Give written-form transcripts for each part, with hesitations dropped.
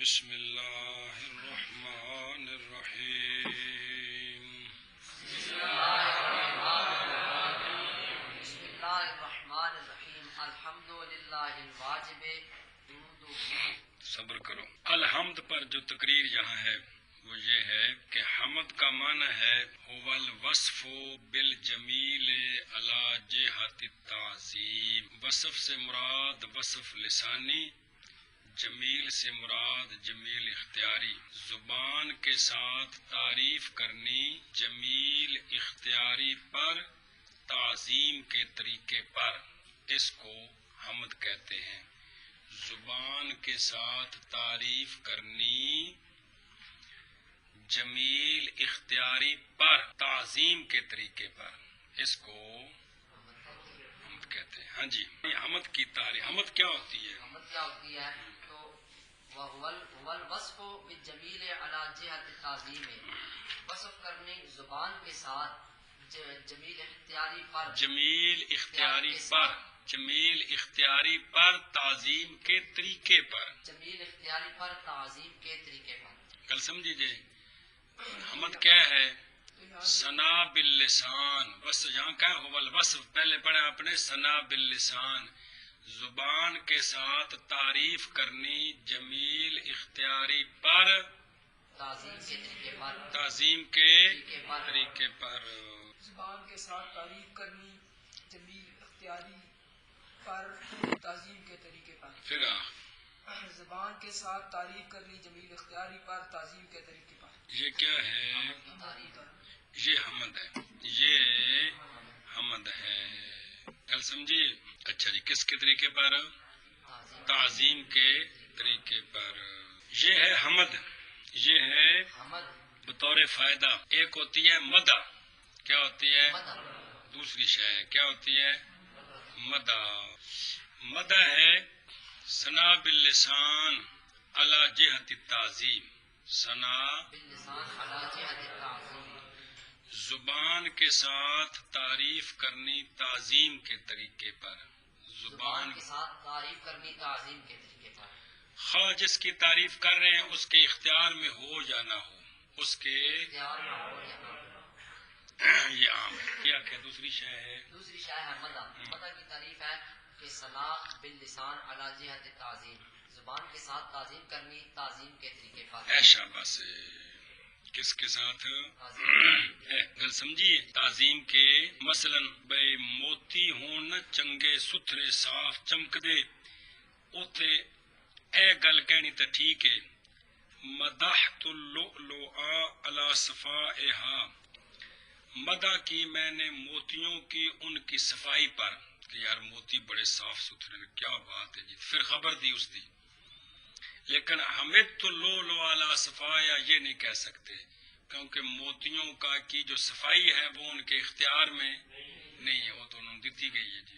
بسم اللہ الرحمن الرحیم بسم اللہ الرحمن الرحیم الحمد للہ الواجب صبر کرو. الحمد پر جو تقریر یہاں ہے وہ یہ ہے کہ حمد کا معنی ہے هو الوصف بالجمیل علی جہت التعظیم. وصف سے مراد وصف لسانی، جمیل سے مراد جمیل اختیاری. زبان کے ساتھ تعریف کرنی جمیل اختیاری پر تعظیم کے طریقے پر، اس کو حمد کہتے ہیں. زبان کے ساتھ تعریف کرنی جمیل اختیاری پر تعظیم کے طریقے پر، اس کو حمد کہتے ہیں. ہاں جی، حمد کی تعریف. حمد کیا ہوتی ہے؟ حمد کیا ہوتی ہے؟ تو هو الوصف بالجمیل علی جہت التعظیم، وصف کرنے زبان کے ساتھ جمیل اختیاری پر، جمیل اختیاری پر، جمیل اختیاری پر تعظیم کے طریقے پر، جمیل اختیاری پر تعظیم کے طریقے پر. کل سمجھیے حمد کیا ہے؟ ثنا باللسان. بس یہاں کیا ہو الوصف پہلے پڑھا آپ نے، ثنا باللسان، زبان کے ساتھ تعریف کرنی جمیل اختیاری پر تعظیم کے طریقے پر، تعظیم کے طریقے پر. زبان کے ساتھ تعریف کرنی جمیل اختیاری پر تعظیم کے طریقے پر. پھر زبان کے ساتھ تعریف کرنی جمیل اختیاری پر تعظیم کے طریقے پر. یہ کیا ہے؟ تعریف پر. یہ حمد ہے، یہ حمد ہے. کل سمجھیے. اچھا جی، کس کے طریقے پر؟ تعظیم کے طریقے پر. یہ ہے حمد. یہ ہے حمد بطور فائدہ. ایک ہوتی ہے مدح. کیا ہوتی ہے؟ مدح. دوسری شے کیا ہوتی ہے؟ مدح. مدح ہے ثنا باللسان علی جہت التعظیم. ثنا باللسان علی جہت التعظیم، زبان کے ساتھ تعریف کرنی تعظیم کے طریقے پر. زبان کے ساتھ تعریف کرنی تعظیم کے طریقے پر. خواہ جس کی تعریف کر رہے ہیں اس کے اختیار میں ہو یا نہ ہو، اس کے اختیار میں ہو یا نہ ہو. یہ عام ہے. کیا کہ دوسری شے ہے؟ دوسری شے ہے مدح. مدح کی تعریف ہے کہ ثنا باللسان علی جہت التعظیم، زبان کے ساتھ تعظیم کرنی تعظیم کے طریقے پر. ایشا بس کس کے ساتھ؟ گل سمجھیے. تعظیم کے مثلا بے موتی ہون نہ چنگے ستھرے صاف چمکدے، اوتے اے گل کہنی تو ٹھیک ہے. مدحت اللؤلؤ علی صفائها، مدح کی میں نے موتیوں کی ان کی صفائی پر، کہ یار موتی بڑے صاف ستھرے. کیا بات ہے جی. پھر خبر دی اس دی. لیکن حمدت اللؤلؤ علی صفائها یہ نہیں کہہ سکتے، کیونکہ موتیوں کا کی جو صفائی ہے وہ ان کے اختیار میں نہیں ہے، وہ تو انہوں نے دیتی گئی ہے جی.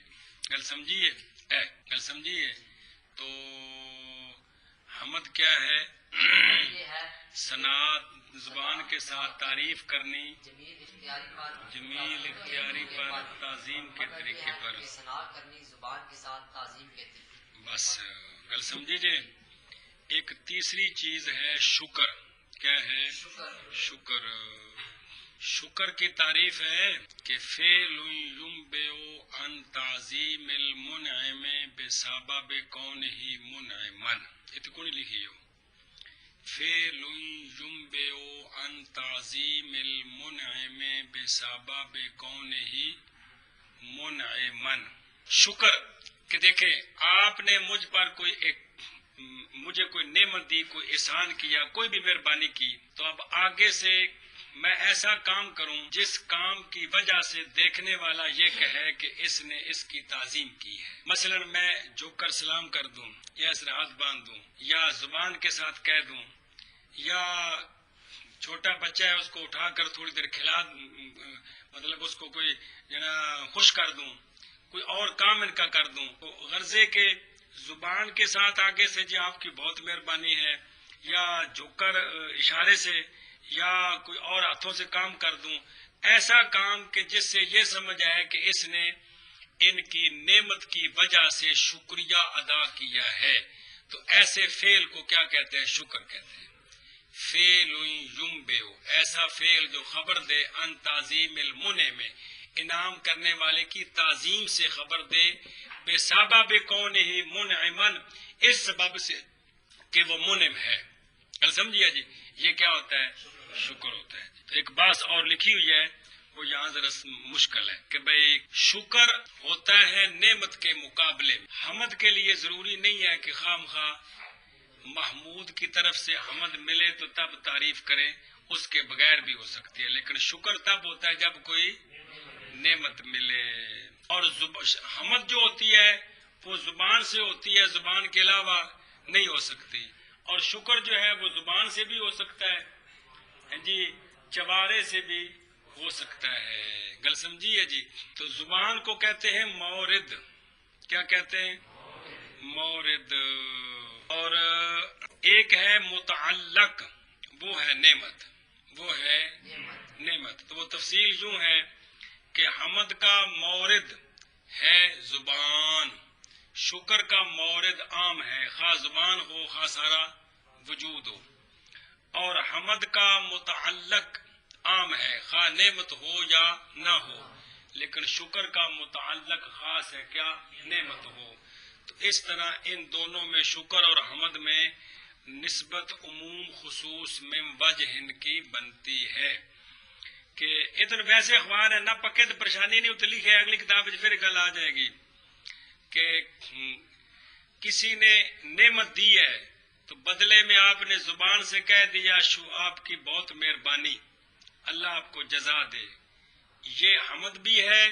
گل سمجھیے. گل سمجھیے. تو حمد کیا ہے؟ یہ ہے ثنا زبان کے ساتھ تعریف کرنی جمیل اختیاری پر، جمیل اختیاری پر تعظیم کے مدح یہ طریقے ہے پر. کہ ثنا کرنی زبان کے ساتھ تعظیم کے طریقے پر. بس گل سمجھیے. ایک تیسری چیز ہے شکر. کیا ہے؟ شکر. شکر. شکر کی تعریف ہے کہ فعل ينبئ عن تعظیم المنعم بسبب کونہ منعما. اتنی کون لکھی ہو؟ فعل ينبئ عن تعظیم المنعم بسبب کونہ منعما. شکر کہ دیکھیں آپ نے مجھ پر مجھے کوئی نعمت دی، کوئی احسان کیا، کوئی بھی مہربانی کی، تو اب آگے سے میں ایسا کام کروں جس کام کی وجہ سے دیکھنے والا یہ کہے کہ اس نے اس کی تعظیم کی ہے. مثلا میں جو کر سلام کر دوں، یا اس ہاتھ باندھ دوں، یا زبان کے ساتھ کہہ دوں، یا چھوٹا بچہ ہے اس کو اٹھا کر تھوڑی دیر کھلا، مطلب اس کو کوئی خوش کر دوں، کوئی اور کام ان کا کر دوں، تو غرضے کے زبان کے ساتھ آگے سے جی آپ کی بہت مہربانی ہے، یا جھک کر اشارے سے، یا کوئی اور ہاتھوں سے کام کر دوں، ایسا کام کہ جس سے یہ سمجھ آئے کہ اس نے ان کی نعمت کی وجہ سے شکریہ ادا کیا ہے. تو ایسے فعل کو کیا کہتے ہیں؟ شکر کہتے ہیں. فعل ینبئ، ایسا فعل جو خبر دے ان تعظیم المنعم، انعام کرنے والے کی تعظیم سے خبر دے، بسبب کونہ منعما، اس سبب سے کہ وہ منعم ہے. سمجھیے جی، یہ کیا ہوتا ہے؟ شکر ہوتا ہے. تو ایک بات اور لکھی ہوئی ہے، وہ یہاں ذرا مشکل ہے کہ بھئی شکر ہوتا ہے نعمت کے مقابلے میں. حمد کے لیے ضروری نہیں ہے کہ خام خواہ محمود کی طرف سے حمد ملے تو تب تعریف کریں، اس کے بغیر بھی ہو سکتی ہے. لیکن شکر تب ہوتا ہے جب کوئی نعمت ملے. اور حمد جو ہوتی ہے وہ زبان سے ہوتی ہے، زبان کے علاوہ نہیں ہو سکتی. اور شکر جو ہے وہ زبان سے بھی ہو سکتا ہے جی، چوارے سے بھی ہو سکتا ہے. گل سمجھیے جی. تو زبان کو کہتے ہیں مورد. کیا کہتے ہیں؟ مورد. اور ایک ہے متعلق، وہ ہے نعمت، وہ ہے نعمت. تو وہ تفصیل یوں ہے کہ حمد کا مورد ہے زبان، شکر کا مورد عام ہے، خواہ زبان ہو خواہ سارا وجود ہو. اور حمد کا متعلق عام ہے، خواہ نعمت ہو یا نہ ہو. لیکن شکر کا متعلق خاص ہے، کیا؟ نعمت ہو. تو اس طرح ان دونوں میں، شکر اور حمد میں، نسبت عموم خصوص میں وجہ کی بنتی ہے. کہ ادھر ویسے اخبار ہے نہ پکے تو پریشانی نہیں ہوتی، لکھے اگلی کتاب پھر گل آ جائے گی کہ کسی نے نعمت دی ہے تو بدلے میں آپ نے زبان سے کہہ دیا آپ کی بہت مہربانی، اللہ آپ کو جزا دے. یہ حمد بھی ہے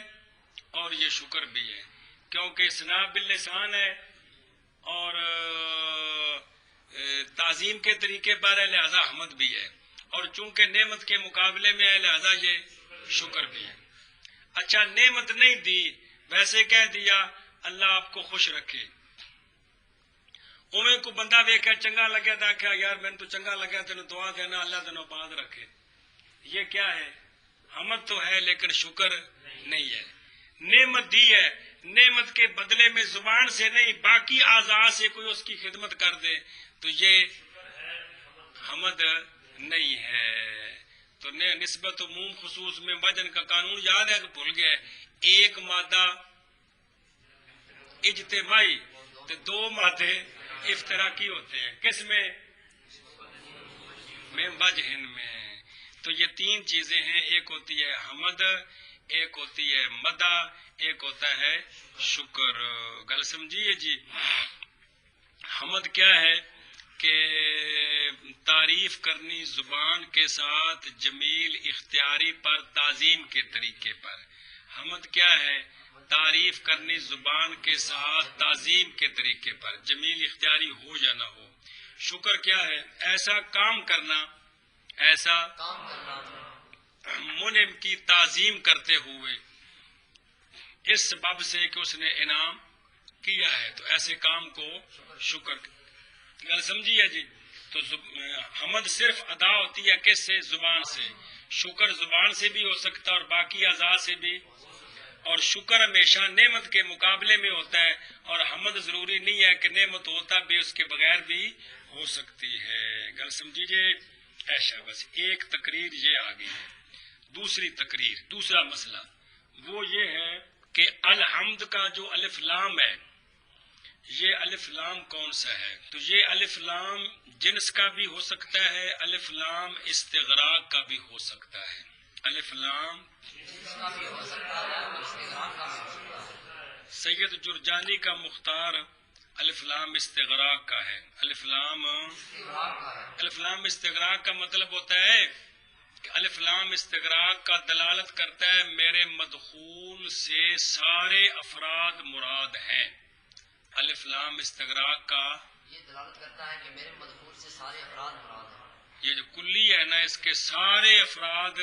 اور یہ شکر بھی ہے، کیونکہ ثناء باللسان ہے اور تعظیم کے طریقے پر ہے، لہذا حمد بھی ہے. اور چونکہ نعمت کے مقابلے میں ہے لہذا یہ شکر بھی ہے. اچھا نعمت نہیں دی، ویسے کہہ دیا اللہ آپ کو خوش رکھے. اویں کو بندہ ویکھا چنگا لگیا تو آخیا یار میں تو چنگا لگیا، تینوں دعا دینا اللہ تینوں آباد رکھے. یہ کیا ہے؟ حمد تو ہے لیکن شکر نہیں ہے. نعمت دی ہے، نعمت کے بدلے میں زبان سے نہیں باقی اعضاء سے کوئی اس کی خدمت کر دے تو یہ حمد نہیں ہے. تو نسبت عموم خصوص میں وزن کا قانون یاد ہے کہ بھول گئے؟ ایک مادہ اجتماعی تو دو مادے افتراقی ہوتے ہیں. کس میں؟ وجہن میں. تو یہ تین چیزیں ہیں، ایک ہوتی ہے حمد، ایک ہوتی ہے مدح، ایک ہوتا ہے شکر. گل سمجھیے جی. حمد کیا ہے کہ تعریف کرنی زبان کے ساتھ جمیل اختیاری پر تعظیم کے طریقے پر. حمد کیا ہے؟ تعریف کرنی زبان کے ساتھ تعظیم کے طریقے پر، جمیل اختیاری ہو یا نہ ہو. شکر کیا ہے؟ ایسا کام کرنا، ایسا منعم کی تعظیم کرتے ہوئے اس سبب سے کہ اس نے انعام کیا ہے، تو ایسے کام کو شکر. گل سمجھیے جی. تو حمد صرف ادا ہوتی ہے کس سے؟ زبان سے. شکر زبان سے بھی ہو سکتا اور باقی اعضاء سے بھی. اور شکر ہمیشہ نعمت کے مقابلے میں ہوتا ہے، اور حمد ضروری نہیں ہے کہ نعمت ہوتا بھی اس کے بغیر بھی ہو سکتی ہے. گل سمجھیے. ایسا بس ایک تقریر یہ آ گئی ہے. دوسری تقریر، دوسرا مسئلہ وہ یہ ہے کہ الحمد کا جو الف لام ہے، یہ الف لام کون سا ہے؟ تو یہ الف لام جنس کا بھی ہو سکتا ہے، الف لام استغراق کا بھی ہو سکتا ہے. الف لام سید جرجانی کا مختار الف لام استغراق کا ہے. الف لام استغراق کا مطلب ہوتا ہے کہ الف لام استغراق کا دلالت کرتا ہے میرے مدخول سے سارے افراد مراد ہیں. الف لام استغراق کا یہ دلالت کرتا ہے کہ میرے مدخول سے سارے افراد مراد ہیں. یہ جو کلی ہے نا، اس کے سارے افراد،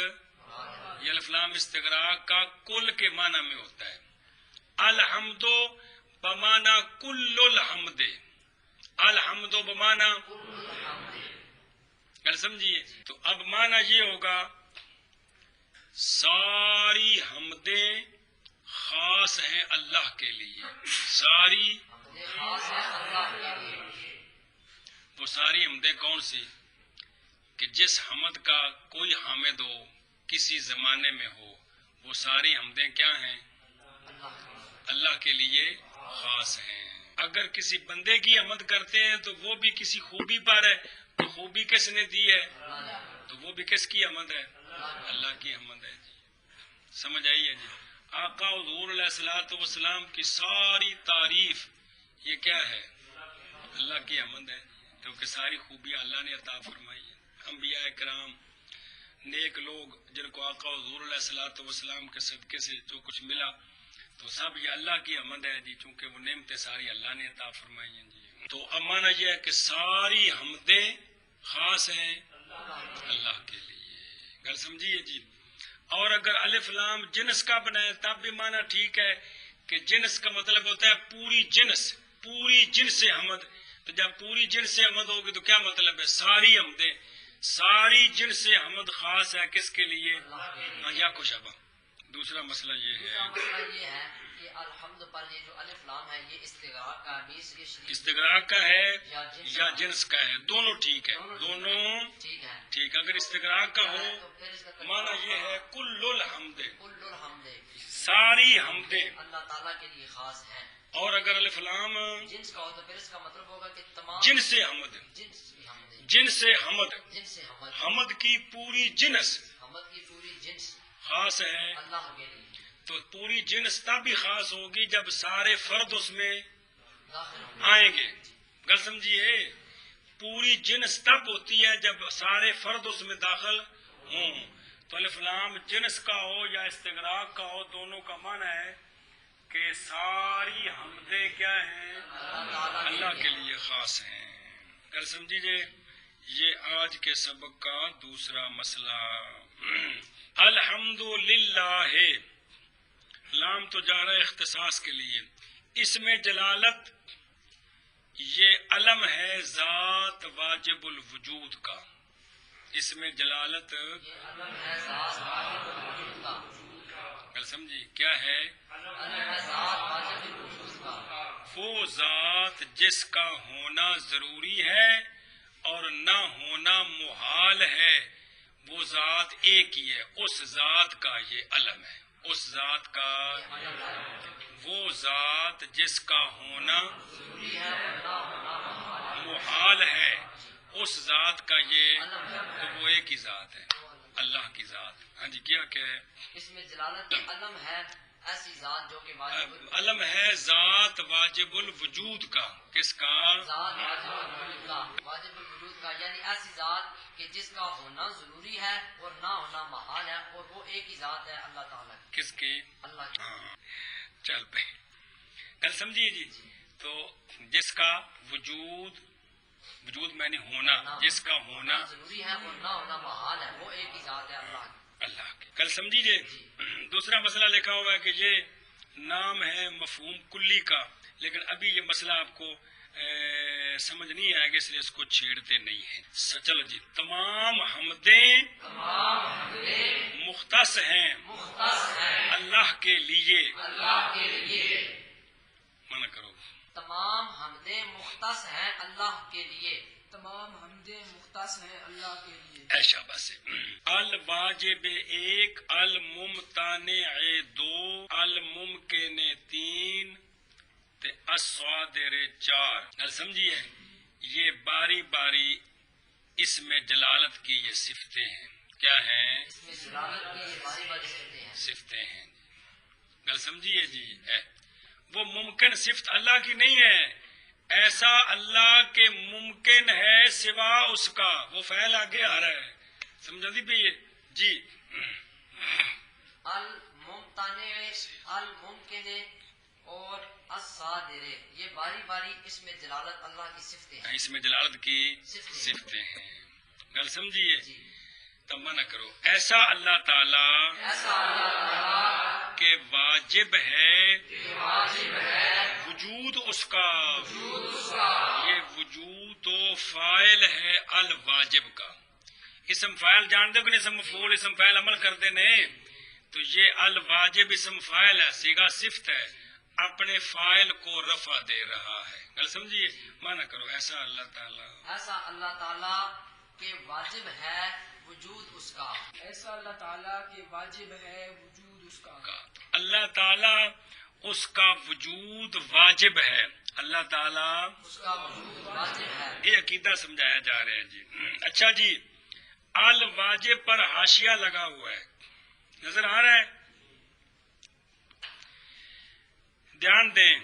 یہ الف لام استغراق کا کل کے معنی میں ہوتا ہے. الحمد بمانا کل الحمد، الحمد بمانا کل سمجھیے. تو اب معنی یہ ہوگا ساری حمدیں خاص ہیں اللہ کے لیے، ساری وہ ساری حمدیں کون سی؟ کہ جس حمد کا کوئی حامد ہو کسی زمانے میں ہو، وہ ساری حمدیں کیا ہیں؟ اللہ کے لیے خاص ہیں۔ اگر کسی بندے کی حمد کرتے ہیں تو وہ بھی کسی خوبی پر ہے، تو خوبی کس نے دی ہے؟ تو وہ بھی کس کی حمد ہے؟ اللہ کی حمد ہے جی۔ سمجھ آئی ہے جی؟ آقا حضور علیہ الصلوۃ والسلام کی ساری تعریف یہ کیا ہے؟ اللہ کی حمد ہے، کیونکہ ساری خوبیاں اللہ نے عطا فرمائی ہے۔ انبیاء کرام نیک لوگ جن کو آقا حضور علیہ الصلوۃ والسلام کے صدقے سے جو کچھ ملا تو سب یہ اللہ کی حمد ہے جی، چونکہ وہ نعمتیں ساری اللہ نے عطا فرمائی ہیں جی۔ تو اب مانا یہ ہے کہ ساری حمدیں خاص ہیں اللہ کے لیے، گل سمجھیے جی۔ اور اگر الف لام جنس کا بنائے تب بھی مانا ٹھیک ہے کہ جنس کا مطلب ہوتا ہے پوری جنس، پوری جنس سے حمد۔ تو جب پوری جنس سے حمد ہوگی تو کیا مطلب ہے؟ ساری حمدیں، ساری جنس سے حمد خاص ہے کس کے لیے؟ یا کشابہ۔ دوسرا مسئلہ یہ ہے، دوسرا مسئلہ یہ ہے کہ الحمد پر یہ جو الف لام ہے یہ استغراق کا بھی اس کے شریک استغراق کا ہے یا جنس کا ہے، دونوں ٹھیک ہے، دونوں ٹھیک ہے۔ ٹھیک۔ اگر استغراق کا تو ہو پھر اس کا مانا یہ ہے کل الحمد، کل الحمد ساری حمدیں۔ اللہ تعالیٰ کے لیے خاص ہے۔ اور اگر الف لام جنس کا ہو تو پھر اس کا مطلب ہوگا کہ تمام جن سے حمد، جنس کی حمد، جن سے حمد، جن سے حمد، حمد کی پوری جنس حمد کی پوری جنس خاص ہے۔ اللہ کے لیے تو پوری جنس تب بھی خاص ہوگی جب سارے فرد اس میں داخل ہوں آئیں گے، گل سمجھیے۔ پوری جنس تب ہوتی ہے جب سارے فرد اس میں داخل ہوں۔ تو الف لام جنس کا ہو یا استغراق کا ہو، دونوں کا معنی ہے کہ ساری حمدیں کیا ہیں؟ اللہ کے لیے خاص ہیں، گل سمجھیے۔ یہ آج کے سبق کا دوسرا مسئلہ۔ الحمد للہ، لام تو جا رہا ہے اختصاص کے لیے۔ اس میں جلالت یہ علم ہے ذات واجب الوجود کا، اس میں جلالت یہ علم ہے ذات واجب الوجود کا، گل سمجھی کیا ہے؟ علم ہے ذات واجب الوجود کا، وہ ذات جس کا ہونا ضروری ہے اور نہ ہونا محال ہے، وہ ذات ایک ہی ہے، اس ذات کا یہ علم ہے، اس ذات کا، وہ ذات جس کا ہونا ضروری ہے اور نہ ہونا محال ہے، محال ہے، اس ذات کا یہ، تو وہ ایک ہی ذات ہے، اللہ کی ذات۔ ہاں جی کیا ہے؟ اس میں جلالت علم ہے ایسی ذات جو کہ واجب علم ہے ذات واجب الوجود کا، کس کا؟ ذات واجب الوجود کا، واجب الوجود کا یعنی ایسی ذات کہ جس کا ہونا ضروری ہے اور نہ ہونا محال ہے، اور وہ ایک ہی ذات ہے اللہ تعالیٰ کی، کس کی؟ اللہ کی۔ ہاں چل پہ کل سمجھیے جی۔ تو جس کا وجود، وجود میں نے ہونا، جس کا ہونا ضروری ہے اور نہ ہونا محال ہے، وہ ایک ہی ذات ہے اللہ کی۔ اللہ کی، کل سمجھیے۔ دوسرا مسئلہ لکھا ہوا ہے کہ یہ نام ہے مفہوم کلی کا، لیکن ابھی یہ مسئلہ آپ کو سمجھ نہیں آئے گا، اس لیے اس کو چھیڑتے نہیں ہیں۔ چلو جی، تمام حمدیں مختص ہیں اللہ کے لیے، اللہ کے لیے منع کرو، تمام حمدیں مختص ہیں اللہ کے لیے، تمام حمدیں مختص ہیں اللہ کے لیے۔ ایشا بس الواجب ایک، الممتنع دو، الممکن تین، تے الصادر چار۔ گل سمجھیے، یہ باری باری اس میں جلالت کی یہ صفتیں ہیں، کیا ہیں؟ اس میں جلالت کی یہ باری باری صفتیں ہیں، صفتیں ہیں، گل سمجھیے جی۔ وہ ممکن صفت اللہ کی نہیں ہے، ایسا اللہ کے ممکن ہے سوا اس کا، وہ فعل آگے آ رہا ہے، سمجھا دی بھی جی۔ الممتنع، الممکن اور الصادر، یہ باری باری اس میں جلالت اللہ کی صفتیں ہیں، اس میں جلالت کی صفتیں ہیں، گل سمجھیے۔ جی۔ تم نہ کرو، ایسا اللہ تعالی ایسا اللہ تعالیٰ کہ واجب ہے کہ واجب ہے وجود اس کا، وجود اس کا، یہ وجود و فاعل ہے الواجب کا۔ اسم فاعل جان دو کہ اسم مفعول، اسم فاعل عمل کر دینے، تو یہ الواجب اسم فاعل ہے، صیغہ صفت ہے، اپنے فاعل کو رفع دے رہا ہے. گل سمجھیے؟ مانا کرو ایسا اللہ تعالیٰ ایسا اللہ تعالیٰ کے واجب ہے وجود اس کا. ایسا اللہ تعالیٰ کے واجب ہے وجود اس کا. اللہ تعالیٰ اس کا وجود واجب ہے. اللہ تعالیٰ اس کا وجود واجب ہے. یہ عقیدہ سمجھایا جا رہا ہے جی. اچھا جی، الواجب پر حاشیہ لگا ہوا ہے، نظر آ رہا ہے؟ دھیان دیں،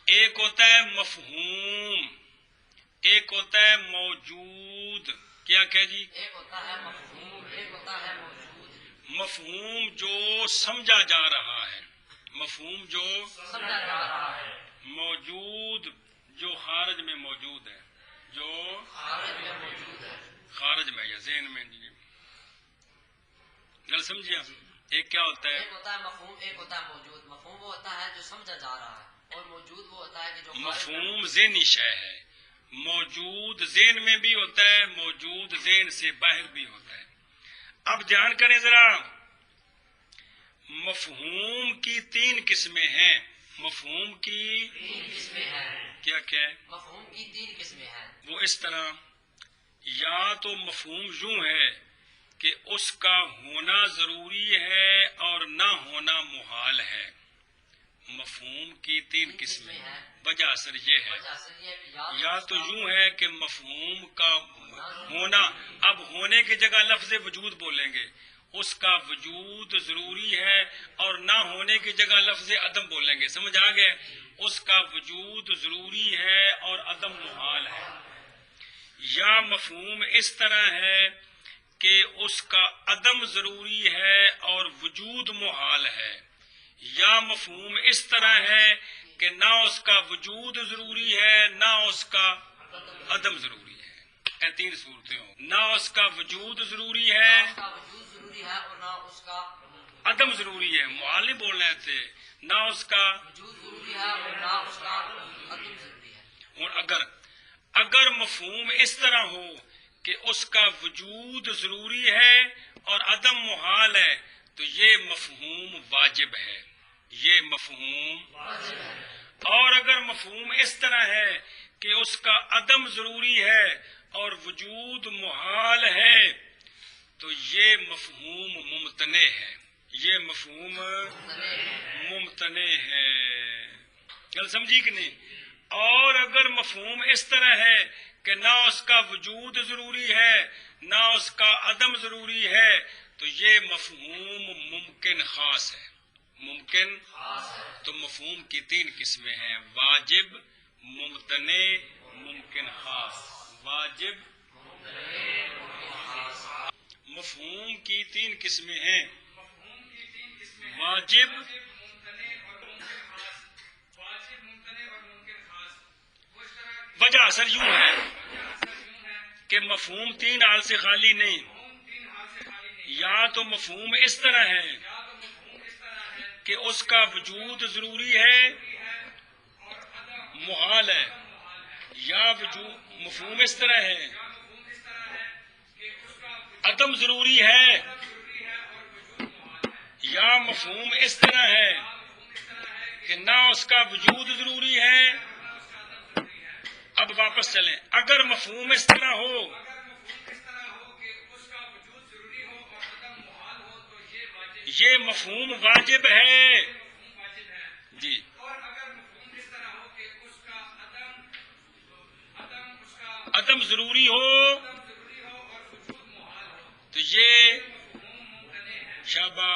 ایک ہوتا ہے مفہوم، ایک ہوتا ہے موجود. کیا کہ جی؟ ایک ہوتا ہے مفہوم، ایک ہوتا ہے موجود. مفہوم جو سمجھا جا رہا ہے، مفہوم جو سمجھا جا رہا ہے. موجود جو خارج میں موجود ہے، جو خارج میں موجود ہے. خارج میں یا ذہن میں. جی گل سمجھے آپ؟ ایک کیا ہوتا ہے؟ ایک ہوتا ہے مفہوم، ایک ہوتا ہے موجود. مفہوم وہ ہوتا ہے جو سمجھا جا رہا ہے، اور موجود وہ ہوتا ہے کہ جو مفہوم ذہنی شے ہے، موجود ذہن میں بھی ہوتا ہے، موجود ذہن سے باہر بھی ہوتا ہے. اب دھیان کریں ذرا، مفہوم کی 3 قسمیں ہیں. مفہوم کی 3 قسمیں ہیں. کیا کیا ہے؟ مفہوم کی 3 قسمیں ہیں. وہ اس طرح، یا تو مفہوم یوں ہے کہ اس کا ہونا ضروری ہے اور نہ ہونا محال ہے. مفہوم کی 3 قسمیں ہیں. وجہ اثر یہ ہے، وجہ سے یہ کہ یا تو یوں ہے کہ مفہوم کا ہونا، اب ہونے کی جگہ لفظ وجود بولیں گے، اس کا وجود ضروری ہے، اور نہ ہونے کی جگہ لفظ عدم بولیں گے. سمجھ آ گئے؟ اس کا وجود ضروری ہے اور عدم محال ہے. یا مفہوم اس طرح ہے کہ اس کا عدم ضروری ہے اور وجود محال ہے. یا مفہوم اس طرح ہے کہ نہ اس کا وجود ضروری ہے نہ اس کا عدم ضروری ہے. اے 3 صورتیں ہوں، نہ اس کا وجود ضروری ہے، اس کا وجود ضروری ہے اور نہ اس کا عدم ضروری ہے. محال نہیں بول رہے تھے، نہ اس کا وجود ضروری ہے اور نہ اس کا عدم ضروری ہے. اور اگر مفہوم اس طرح ہو کہ اس کا وجود ضروری ہے اور عدم محال ہے تو یہ مفہوم واجب ہے. یہ مفہوم واجب ہے. اور اگر مفہوم اس طرح ہے کہ اس کا عدم ضروری ہے اور وجود محال ہے تو یہ مفہوم ممتنع ہے. یہ مفہوم ممتنع ہے. گل سمجھی کہ نہیں؟ اور اگر مفہوم اس طرح ہے کہ نہ اس کا وجود ضروری ہے نہ اس کا عدم ضروری ہے تو یہ مفہوم ممکن خاص ہے. ممکن تو مفہوم کی 3 قسمیں ہیں، واجب، ممتنع، ممکن خاص. واجب، مفہوم کی 3 قسمیں ہیں، واجب، وجہ اثر یوں ہے کہ مفہوم 3 حال سے خالی نہیں. یا تو مفہوم اس طرح ہے کہ اس کا وجود ضروری ہے محال ہے، یا مفہوم اس طرح ہے عدم ضروری ہے، یا مفہوم اس طرح ہے کہ نہ اس کا وجود ضروری ہے. اب واپس چلیں، اگر مفہوم اس طرح ہو یہ مفہوم واجب ہے جی. عدم ضروری ہو تو یہ شابہ.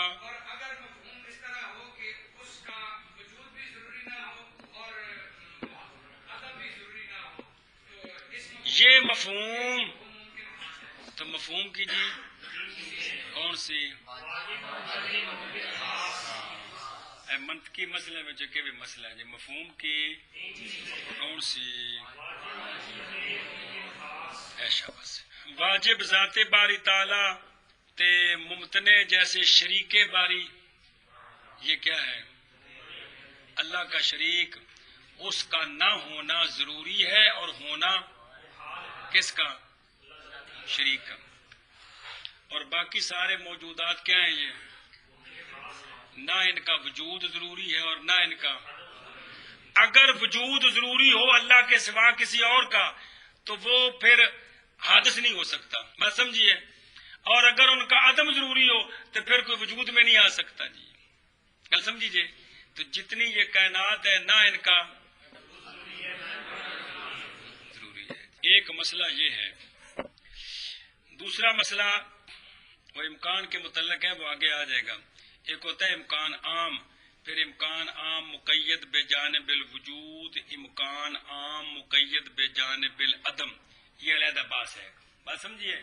یہ مفہوم تو مفہوم کی جی کون سی منطقی مسئلے میں جو کہ بھی مسئلہ ہے جی، مفہوم کی کون سی ایشا بس. واجب ذات باری تعالی تے ممتنع جیسے شریک باری. یہ کیا ہے؟ اللہ کا شریک، اس کا نہ ہونا ضروری ہے اور ہونا کس کا؟ شریک کا. اور باقی سارے موجودات کیا ہیں؟ یہ نہ ان کا وجود ضروری ہے اور نہ ان کا، اگر وجود ضروری ہو اللہ کے سوا کسی اور کا تو وہ پھر حادث نہیں ہو سکتا، بات سمجھیے، اور اگر ان کا عدم ضروری ہو تو پھر کوئی وجود میں نہیں آ سکتا جی، گل سمجھیے۔ تو جتنی یہ کائنات ہے نہ ان کا ضروری ہے۔ ایک مسئلہ یہ ہے، دوسرا مسئلہ وہ امکان کے متعلق ہے، وہ آگے آ جائے گا۔ ایک ہوتا ہے امکان عام، پھر امکان عام مقید بجانب الوجود، امکان عام مقید بجانب العدم، یہ علیحدہ بحث ہے، بات سمجھیے،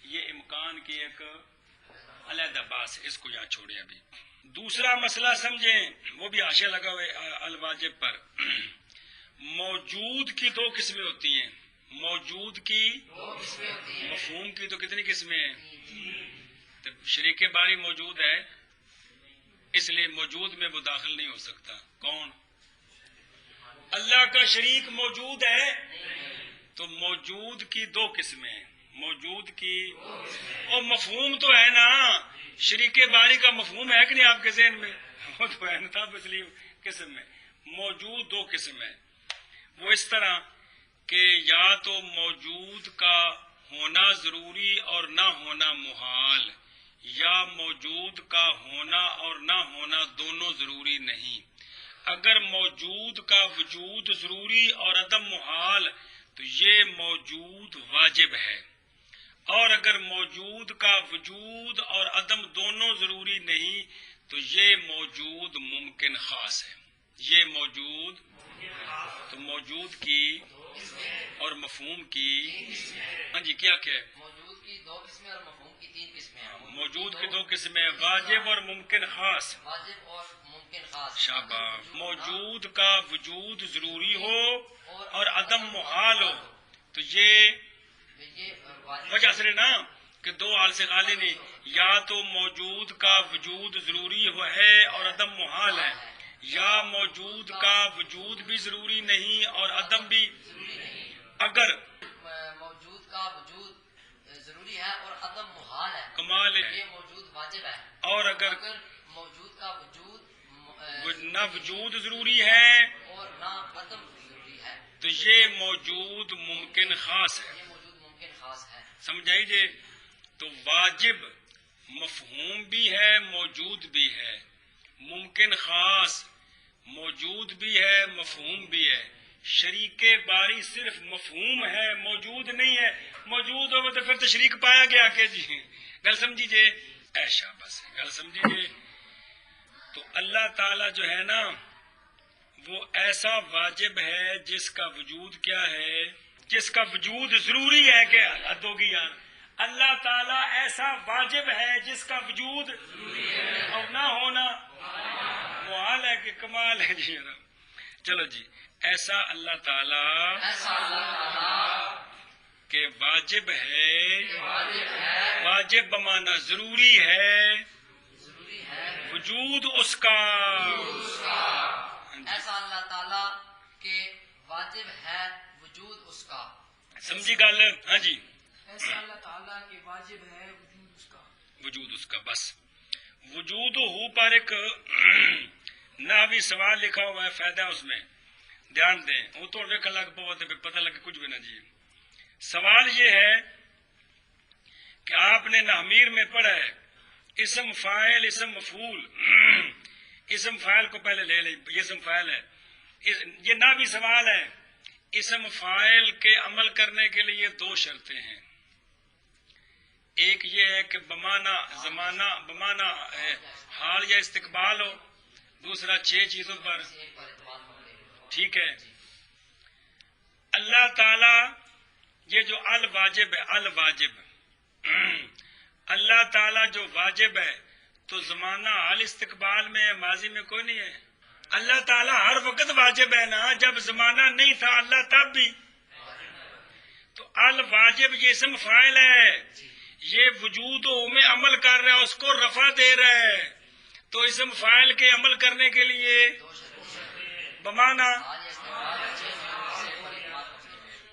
یہ امکان کی ایک علیحدہ بحث ہے، اس کو یہاں چھوڑیں ابھی۔ دوسرا مسئلہ سمجھیں، وہ بھی حاشیہ لگا ہوئے الواجب پر، موجود کی دو قسمیں ہوتی ہیں، موجود کی مفہوم کی تو کتنی قسمیں ہیں؟ تو شریک باری موجود ہے، اس لیے موجود میں وہ داخل نہیں ہو سکتا۔ کون؟ اللہ کا شریک موجود ہے، تو موجود کی دو قسمیں، موجود کی اور مفہوم تو ہے نا، شریک باری کا مفہوم ہے کہ نہیں آپ کے ذہن میں؟ وہ تو ہے نا، تھا اس لیے قسم میں موجود دو قسم ہے، وہ اس طرح کہ یا تو موجود کا ہونا ضروری اور نہ ہونا محال، یا موجود کا ہونا اور نہ ہونا دونوں ضروری نہیں۔ اگر موجود کا وجود ضروری اور عدم محال تو یہ موجود واجب ہے، اور اگر موجود کا وجود اور عدم دونوں ضروری نہیں تو یہ موجود ممکن خاص ہے۔ یہ موجود تو موجود کی اور مفہوم کی، ہاں جی کیا ہے؟ موجود کی دو قسمیں اور مفہوم کی تین قسمیں ہیں۔ موجود کی دو قسمیں، واجب اور ممکن خاص۔ واجب اور ممکن خاص۔ شاباش۔ موجود کا وجود ضروری ہو اور عدم محال ہو تو یہ وجہ سے نا کہ دو حال سے خالی نہیں، یا تو موجود کا وجود ضروری ہے اور عدم محال ہے، یا موجود کا وجود بھی ضروری نہیں اور عدم بھی۔ اگر موجود کا وجود ضروری ہے اور عدم محال ہے، کمال ہے، یہ موجود واجب ہے، اور اگر موجود کا وجود نہ وجود ضروری ہے اور نہ عدم ضروری ہے تو یہ موجود ممکن خاص ہے۔ یہ موجود ممکن خاص ہے۔ سمجھائیے، تو واجب مفہوم بھی ہے موجود بھی ہے، ممکن خاص موجود بھی ہے مفہوم بھی ہے، شریک باری صرف مفہوم ہے موجود نہیں ہے، موجود ہو تو پھر تو شریک پایا گیا کہ جی، گل سمجھیے، ایشا بس گل سمجھیے۔ تو اللہ تعالی جو ہے نا وہ ایسا واجب ہے جس کا وجود کیا ہے، جس کا وجود ضروری ہے کہ ادوگی یار، اللہ تعالی ایسا واجب ہے جس کا وجود اور نہ ہونا محال ہے کہ کمال ہے جی۔ چلو جی، ایسا اللہ تعالی کہ واجب ہے، واجب بمانا ضروری ہے، وجود اس کا، ایسا اللہ تعالیٰ کہ واجب ہے وجود اس کا۔ سمجھی گل؟ ہاں جی، ایسا اللہ تعالیٰ کہ واجب ہے وجود اس کا، وجود اس کا، بس وجود ہو پر ایک نحوی سوال لکھا ہوا ہے، فائدہ اس میں دھیان دیں، وہ تو لکھ لگ بہت پتہ لگے کچھ بھی نہ جی۔ سوال یہ ہے کہ آپ نے نحمیر میں پڑھا ہے اسم فاعل اسم مفعول، اسم فاعل کو پہلے لے لیں، یہ اسم فاعل ہے، یہ نحوی سوال ہے۔ اسم فاعل کے عمل کرنے کے لیے دو شرطیں ہیں، ایک یہ ہے کہ بمانا زمانہ، بمانا حال یا استقبال ہو، دوسرا 6 چیزوں پر، ٹھیک ہے۔ اللہ تعالی یہ جو الواجب ہے، الواجب اللہ تعالی جو واجب ہے تو زمانہ حال استقبال میں ہے، ماضی میں کوئی نہیں ہے۔ اللہ تعالی ہر وقت واجب ہے نا، جب زمانہ نہیں تھا اللہ تب بھی، تو الواجب یہ اسم فاعل ہے، یہ وجود میں عمل کر رہا ہے، اس کو رفع دے رہا ہے، تو اسم فاعل کے عمل کرنے کے لیے بمانا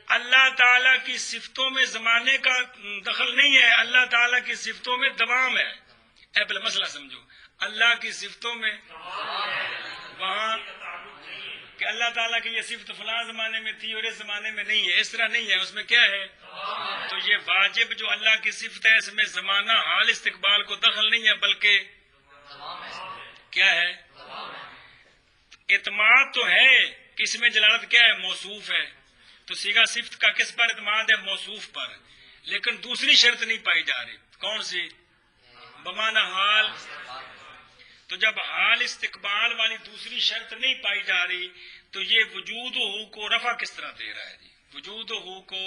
اللہ تعالیٰ کی صفتوں میں زمانے کا دخل نہیں ہے، اللہ تعالیٰ کی صفتوں میں دوام ہے۔ اے پہلے مسئلہ سمجھو، اللہ کی صفتوں میں وہاں کہ اللہ تعالیٰ کی یہ صفت فلاں زمانے میں تھی اور اس زمانے میں نہیں ہے، اس طرح نہیں ہے، اس میں کیا ہے؟ تو یہ واجب جو اللہ کی صفت ہے اس میں زمانہ حال استقبال کو دخل نہیں ہے، بلکہ کیا ہے؟ اعتماد تو ہے کہ اس میں جلالت کیا ہے؟ موصوف ہے، تو صیغہ صفت کا کس پر اعتماد ہے؟ موصوف پر، لیکن دوسری شرط نہیں پائی جا رہی، کون سی؟ بمعنی حال۔ تو جب حال استقبال والی دوسری شرط نہیں پائی جا رہی تو یہ وجود ہو کو رفع کس طرح دے رہا ہے جی؟ وجود ہو کو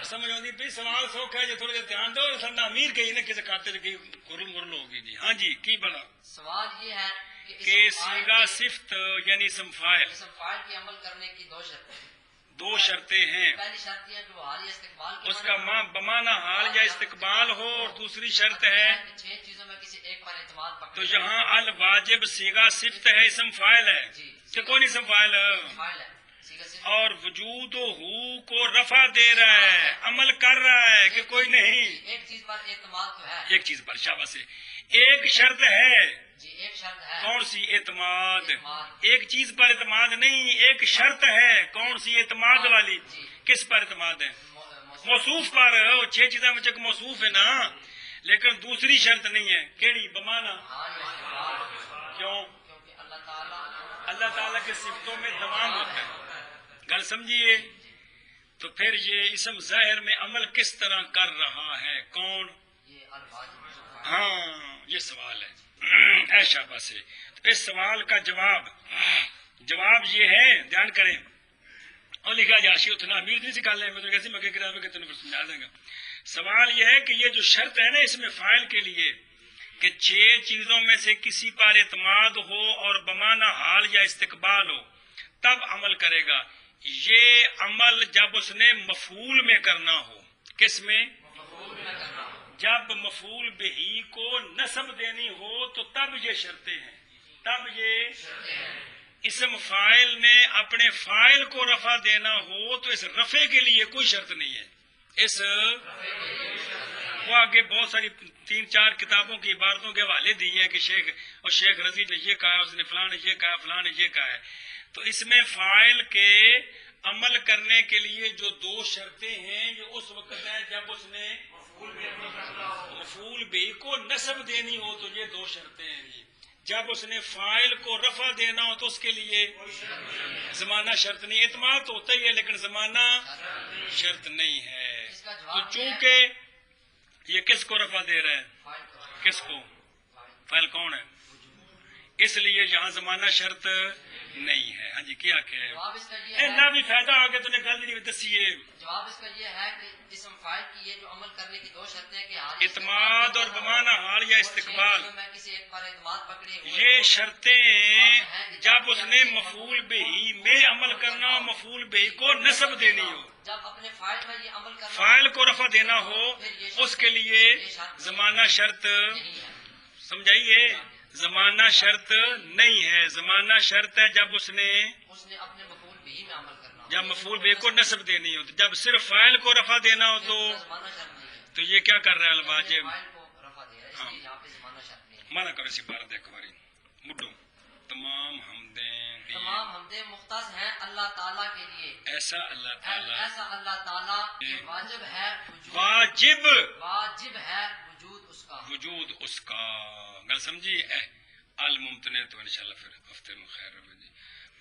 سمجھ آتی بھی سوال سوکھ ہے جی، تھوڑے دیر دھیان دو، ٹھنڈا امیر کہیں نہ کسی خاطر کی گرل مرل ہوگی جی۔ ہاں جی کی بڑا سوال یہ ہے کہ صیغہ صفت یعنی اسم فاعل اسم فاعل کی عمل کرنے کی دو شرطیں ہیں، پہلی شرط یہ ہے کہ وہ حال یا استقبال کے اس کا بمعنی حال یا استقبال ہو، اور دوسری شرط ہے کہ 6 چیزوں میں کسی ایک پر اعتماد تو پکڑے یہاں الواجب صیغہ صفت ہے، اسم فاعل ہے جی کہ کون اسم فاعل ہے؟ فاعل ہے صیغہ صفت اور وجود ہو کو رفع دے رہا ہے، عمل کر رہا ہے کہ کوئی نہیں، ایک چیز پر اعتماد تو ہے ایک چیز پر شاباش ہے، ایک شرط ہے، جی ایک شرط ہے کون سی؟ اعتماد۔ ایک چیز پر اعتماد نہیں، ایک شرط ہے، کون سی؟ اعتماد والی۔ کس پر اعتماد ہے؟ موصوف پر، 6 چیزیں میں ایک موصوف ہے نا، لیکن دوسری شرط نہیں ہے، کیڑی؟ بمانا کیوں؟ کیونکہ اللہ تعالیٰ کے صفتوں میں تمام ہوتا ہے، گل سمجھیے؟ تو پھر یہ اسم ظاہر میں عمل کس طرح کر رہا ہے؟ کون؟ یہ الواجب ہاں یہ سوال ہے، اے شاباش ہے۔ تو اس سوال کا جواب یہ ہے، دھیان کریں اور لکھا جاشی اتنا امیر نہیں سکھا لیں، میں تو کیسی مکے کرا کے تمہیں سمجھا دیں گا۔ سوال یہ ہے کہ یہ جو شرط ہے نا اس میں فاعل کے لیے کہ 6 چیزوں میں سے کسی پر اعتماد ہو اور بمعنی حال یا استقبال ہو تب عمل کرے گا، یہ عمل جب اس نے مفعول میں کرنا ہو، کس میں؟ جب مفعول بہی کو نصب دینی ہو تو تب یہ شرطیں ہیں، تب یہ اسم فاعل نے اپنے فاعل کو رفع دینا ہو تو اس رفع کے لیے کوئی شرط نہیں ہے، اس وہ آگے بہت ساری 3-4 کتابوں کی عبارتوں کے حوالے دیے ہیں کہ شیخ رضی نے یہ کہا، اس نے فلاں نے یہ کہا، فلاں نے یہ کہا ہے۔ تو اس میں فاعل کے عمل کرنے کے لیے جو 2 شرطیں ہیں یہ اس وقت ہے جب اس نے مفعول بھی کو نصب دینی ہو تو یہ 2 شرطیں ہیں جی۔ جب اس نے فاعل کو رفع دینا ہو تو اس کے لیے زمانہ شرط نہیں، اعتماد تو ہوتا ہی ہے لیکن زمانہ شرط نہیں ہے۔ تو چونکہ یہ کس کو رفع دے رہا ہے؟ کس کو؟ فاعل کون ہے؟ اس لیے یہاں زمانہ شرط نہیں ہے۔ ہاں جی کیا کہ ایسا بھی فائدہ آگے تو نے گل نہیں دسیے۔ جواب اس کا یہ ہے کہ اسم فاعل کی یہ جو عمل کرنے کی 2 شرطیں کہ اعتماد اور بمعنی حال یا استقبال، میں کسی ایک پر اعتماد پکڑے یہ شرطیں جب اس نے مفعول بہی میں عمل کرنا، مفعول بہی کو نصب دینی ہو، جب اپنے فاعل میں یہ عمل کرنا، فاعل کو رفع دینا ہو، اس کے لیے زمانہ شرط سمجھائیے، زمانہ شرط نہیں ہے، زمانہ شرط ہے جب اس نے اپنے مفعول بھی میں عمل کرنا، جب مفعول بے کو نصب دینی ہو، جب صرف فاعل کو رفع دینا ہو تو یہ کیا کر رہا ہے الواجب؟ مانا کرو اسی بارت ایک باری مڈو تمام حمدیں مختص ہیں اللہ تعالیٰ کے لیے، ایسا اللہ تعالیٰ واجب ہے وجود اس کا، گل سمجھی؟ الممتنع تو انشاءاللہ پھر ہفتے میں خیر رہے جی۔